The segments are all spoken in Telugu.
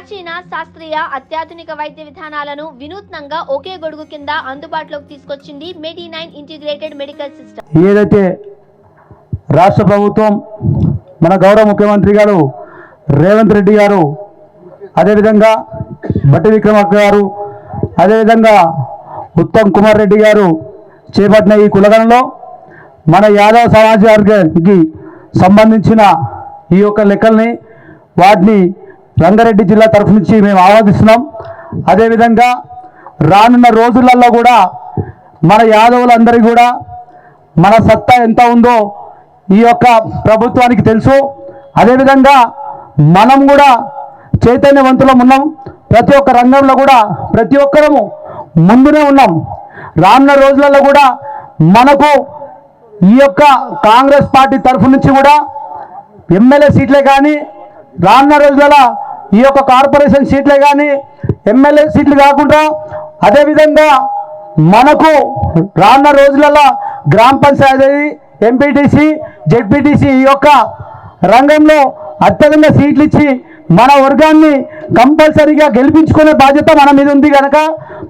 ప్రాచీన శాస్త్రీయ అత్యాధునిక వైద్య విధానాలను వినూత్నంగా ఒకే గొడుగు కింద అందుబాటులోకి తీసుకొచ్చింది మెడి9 ఇంటిగ్రేటెడ్ మెడికల్ సిస్టమ్. ఏదైతే రాష్ట్ర ప్రభుత్వం మన గౌరవ ముఖ్యమంత్రి గారు రేవంత్ రెడ్డి గారు, అదేవిధంగా బట్టి విక్రమార్క గారు, అదేవిధంగా ఉత్తమ్ కుమార్ రెడ్డి గారు చేపట్టిన ఈ కులగణలో మన యాదవ సమాజ వర్గానికి సంబంధించిన ఈ యొక్క లెక్కల్ని వాటిని రంగారెడ్డి జిల్లా తరఫు నుంచి మేము ఆహ్వానిస్తున్నాం. అదేవిధంగా రానున్న రోజులలో కూడా మన యాదవులందరికీ కూడా మన సత్తా ఎంత ఉందో ఈ యొక్క ప్రభుత్వానికి తెలుసు. అదేవిధంగా మనం కూడా చైతన్యవంతులం ఉన్నాం. ప్రతి ఒక్క రంగంలో కూడా ప్రతి ఒక్కరము ముందునే ఉన్నాం. రానున్న రోజులలో కూడా మనకు ఈ యొక్క కాంగ్రెస్ పార్టీ తరఫు నుంచి కూడా ఎమ్మెల్యే సీట్లే కానీ, రానున్న రోజులలో ఈ యొక్క కార్పొరేషన్ సీట్లే కానీ, ఎమ్మెల్యే సీట్లు కాకుండా అదేవిధంగా మనకు రానున్న రోజులలో గ్రామ పంచాయతీ, ఎంపీటీసీ, జెడ్పీటీసీ ఈ యొక్క రంగంలో అత్యధికంగా సీట్లు ఇచ్చి మన వర్గాన్ని కంపల్సరీగా గెలిపించుకునే బాధ్యత మన మీద ఉంది కనుక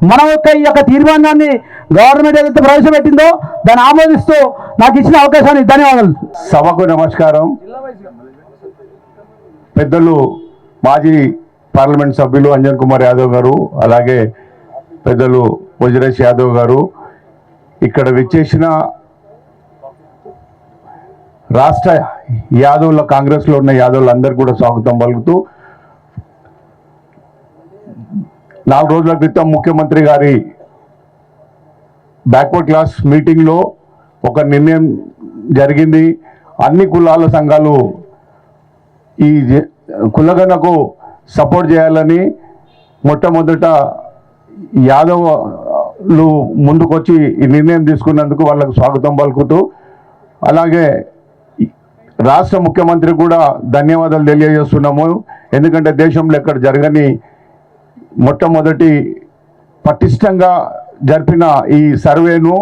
మన యొక్క ఈ యొక్క తీర్మానాన్ని గవర్నమెంట్ ఏదైతే ప్రవేశపెట్టిందో దాన్ని ఆమోదిస్తూ నాకు ఇచ్చిన అవకాశానికి ధన్యవాదాలు. సభకు నమస్కారం. పెద్దలు మాజీ పార్లమెంట్ సభ్యులు అంజన్ కుమార్ యాదవ్ గారు, అలాగే పెద్దలు వజ్రేష్ యాదవ్ గారు, ఇక్కడ విచ్చేసిన రాష్ట్ర యాదవుల కాంగ్రెస్లో ఉన్న యాదవులందరూ కూడా స్వాగతం పలుకుతూ, 4 రోజుల క్రితం ముఖ్యమంత్రి గారి బ్యాక్వర్డ్ క్లాస్ మీటింగ్లో ఒక నిర్ణయం జరిగింది. అన్ని కులాల సంఘాలు ఈ కులగణకు సపోర్ట్ చేయాలని మొట్టమొదట యాదవులు ముందుకొచ్చి ఈ నిర్ణయం తీసుకున్నందుకు వాళ్ళకు స్వాగతం పలుకుతూ, అలాగే రాష్ట్ర ముఖ్యమంత్రి కూడా ధన్యవాదాలు తెలియజేస్తున్నాము. ఎందుకంటే దేశంలో ఎక్కడ జరగని మొట్టమొదటి పటిష్టంగా జరిపిన ఈ సర్వేను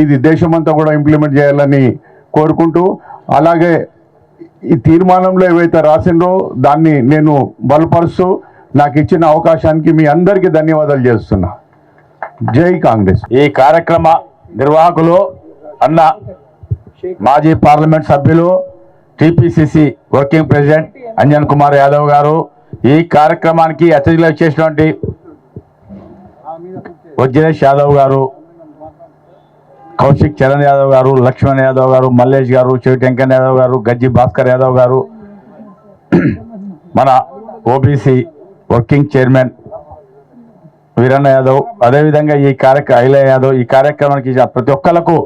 ఇది దేశమంతా కూడా ఇంప్లిమెంట్ చేయాలని కోరుకుంటూ, అలాగే ఈ తీర్మానంలో ఏవైతే రాసిండ్రో దాన్ని నేను బలపరుస్తూ నాకు ఇచ్చిన అవకాశానికి మీ అందరికీ ధన్యవాదాలు చేస్తున్నా. జై కాంగ్రెస్. ఈ కార్యక్రమ నిర్వాహకులు అన్న మాజీ పార్లమెంట్ సభ్యులు, TPCC working president Anjan Kumar Yadav గారు, ఈ కార్యక్రమానికి అతిథిగా వచ్చేసినటువంటి వజ్రేష్ యాదవ్ గారు, కౌశిక్ చరణ్ యాదవ్ గారు, లక్ష్మణ్ యాదవ్ గారు, మల్లేష్ గారు, చెవి వెంకన్న యాదవ్ గారు, గజ్జి భాస్కర్ యాదవ్ గారు, మన OBC working chairman Veeranna Yadav, అదేవిధంగా ఈ ఐలయ్య యాదవ్, ఈ కార్యక్రమానికి ప్రతి ఒక్కరికి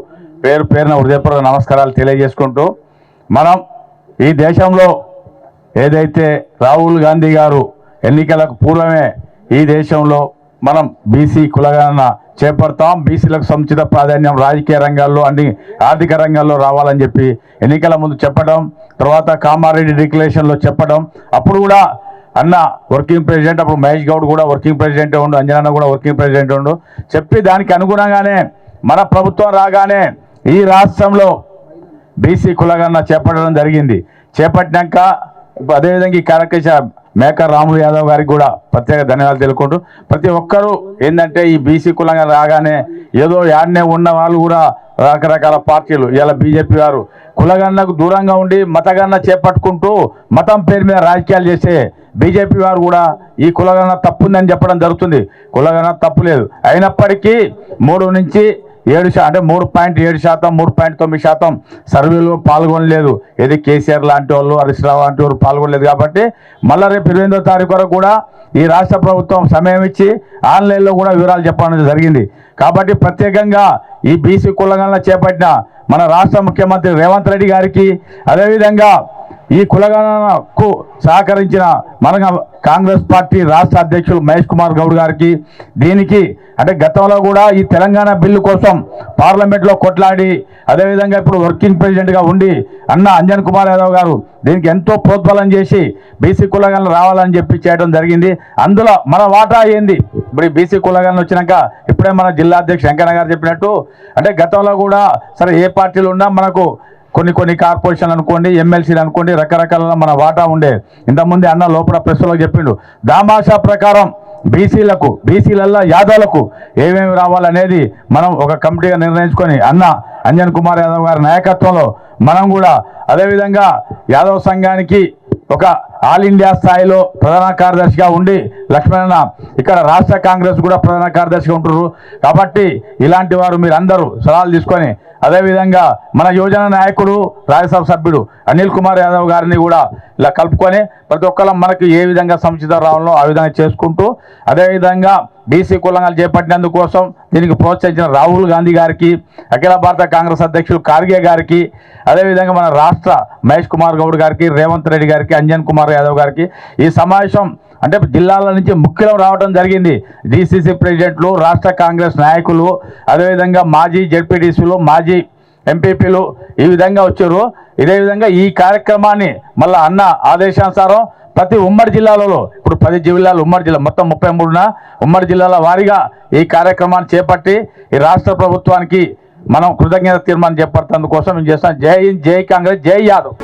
పేరు పేరున హృదయపూర్వక నమస్కారాలు తెలియజేసుకుంటూ, మనం ఈ దేశంలో ఏదైతే రాహుల్ గాంధీ గారు ఎన్నికలకు పూర్వమే ఈ దేశంలో మనం బీసీ కులగణన చేపడతాం, బీసీలకు సముచిత ప్రాధాన్యం రాజకీయ రంగాల్లో అన్ని ఆర్థిక రంగాల్లో రావాలని చెప్పి ఎన్నికల ముందు చెప్పడం, తర్వాత కామారెడ్డి డిక్లరేషన్లో చెప్పడం, అప్పుడు కూడా అన్న వర్కింగ్ ప్రెసిడెంట్, అప్పుడు మహేష్ గౌడ్ కూడా వర్కింగ్ ప్రెసిడెంటే ఉండు, అంజనన్న కూడా వర్కింగ్ ప్రెసిడెంట్ ఉండు, చెప్పి దానికి అనుగుణంగానే మన ప్రభుత్వం రాగానే ఈ రాష్ట్రంలో బీసీ కులగణన చేపట్టడం జరిగింది. చేపట్టినాక అదేవిధంగా ఈ కార్యక్రమ మేకర్ రాములు యాదవ్ గారికి కూడా ప్రత్యేక ధన్యవాదాలు తెలుపుకుంటూ, ప్రతి ఒక్కరూ ఏంటంటే ఈ బీసీ కులంగా రాగానే ఏదో యాడ్నే ఉన్న వాళ్ళు కూడా రకరకాల పార్టీలు, ఇలా బీజేపీ వారు కులగణనకు దూరంగా ఉండి మతగణన చేపట్టుకుంటూ మతం పేరు మీద రాజకీయాలు చేసే బీజేపీ వారు కూడా ఈ కులగణన తప్పుందని చెప్పడం జరుగుతుంది. కులగణన తప్పు లేదు, అయినప్పటికీ 3 నుంచి 7 అంటే 3.7%, 3.9% సర్వేలో పాల్గొనలేదు. ఏది కేసీఆర్ లాంటి వాళ్ళు, హరీష్ రావు లాంటి వాళ్ళు పాల్గొనలేదు. కాబట్టి మళ్ళీ రేపు 28వ తారీఖు వరకు కూడా ఈ రాష్ట్ర ప్రభుత్వం సమయం ఇచ్చి ఆన్లైన్లో కూడా వివరాలు చెప్పడం జరిగింది. కాబట్టి ప్రత్యేకంగా ఈ బీసీ కులగణన చేపట్టిన మన రాష్ట్ర ముఖ్యమంత్రి రేవంత్ రెడ్డి గారికి, అదేవిధంగా ఈ కులగణనకు సహకరించిన మన కాంగ్రెస్ పార్టీ రాష్ట్ర అధ్యక్షులు మహేష్ కుమార్ గౌడ్ గారికి, దీనికి అంటే గతంలో కూడా ఈ తెలంగాణ బిల్లు కోసం పార్లమెంట్లో కొట్లాడి, అదేవిధంగా ఇప్పుడు వర్కింగ్ ప్రెసిడెంట్గా ఉండి అన్న అంజన్ కుమార్ యాదవ్ గారు దీనికి ఎంతో ప్రోత్బలం చేసి బీసీ కులగణన రావాలని చెప్పి చేయడం జరిగింది. అందులో మన వాటా ఏంది? ఇప్పుడు ఈ బీసీ కులగణన వచ్చినాక ఇప్పుడే మన జిల్లా అధ్యక్షుడు వెంకన్న గారు చెప్పినట్టు, అంటే గతంలో కూడా సరే ఏ పార్టీలు ఉన్నా మనకు కొన్ని కార్పొరేషన్లు అనుకోండి, ఎమ్మెల్సీలు అనుకోండి, రకరకాల మన వాటా ఉండే. ఇంతకుముందే అన్న లోపల ప్రెస్లో చెప్పిండు, దామాషా ప్రకారం బీసీలల్లో యాదవులకు ఏమేమి రావాలనేది మనం ఒక కమిటీగా నిర్ణయించుకొని అన్న అంజన్ కుమార్ యాదవ్ గారి నాయకత్వంలో మనం కూడా అదేవిధంగా యాదవ్ సంఘానికి ఒక ఆల్ ఇండియా స్థాయిలో ప్రధాన కార్యదర్శిగా ఉండి లక్ష్మణ ఇక్కడ రాష్ట్ర కాంగ్రెస్ కూడా ప్రధాన కార్యదర్శిగా ఉంటున్నారు. కాబట్టి ఇలాంటి వారు మీరు అందరూ సలహాలు తీసుకొని అదేవిధంగా మన యువజన నాయకుడు రాజ్యసభ సభ్యుడు అనిల్ కుమార్ యాదవ్ గారిని కూడా ఇలా కలుపుకొని ప్రతి ఒక్కళ్ళం మనకు ఏ విధంగా సముచిత రావాలో ఆ విధంగా చేసుకుంటూ అదేవిధంగా బీసీ కులంగా చేపట్టినందుకోసం దీనికి ప్రోత్సహించిన రాహుల్ గాంధీ గారికి, అఖిల భారత కాంగ్రెస్ అధ్యక్షులు ఖార్గే గారికి, అదేవిధంగా మన రాష్ట్ర మహేష్ కుమార్ గౌడ్ గారికి, రేవంత్ రెడ్డి గారికి, అంజన్ కుమార్ యాదవ్ గారికి ఈ సమావేశం అంటే జిల్లాల నుంచి ముఖ్యులు రావడం జరిగింది. డిసిసి ప్రెసిడెంట్లు, రాష్ట్ర కాంగ్రెస్ నాయకులు, అదేవిధంగా మాజీ జెడ్పీటీసీలు, మాజీ ఎంపీపీలు ఈ విధంగా వచ్చారు. ఇదే విధంగా ఈ కార్యక్రమాన్ని మళ్ళీ అన్న ఆదేశానుసారం ప్రతి ఉమ్మడి జిల్లాలలో ఇప్పుడు 10 జిల్లాలు ఉమ్మడి జిల్లా మొత్తం 33 ఉమ్మడి జిల్లాల వారీగా ఈ కార్యక్రమాన్ని చేపట్టి ఈ రాష్ట్ర ప్రభుత్వానికి మనం కృతజ్ఞత తీర్మానం చేపడుతున్నందుకోసం మేము చేస్తాం. జై హింద్, జై కాంగ్రెస్, జై యాదవ్.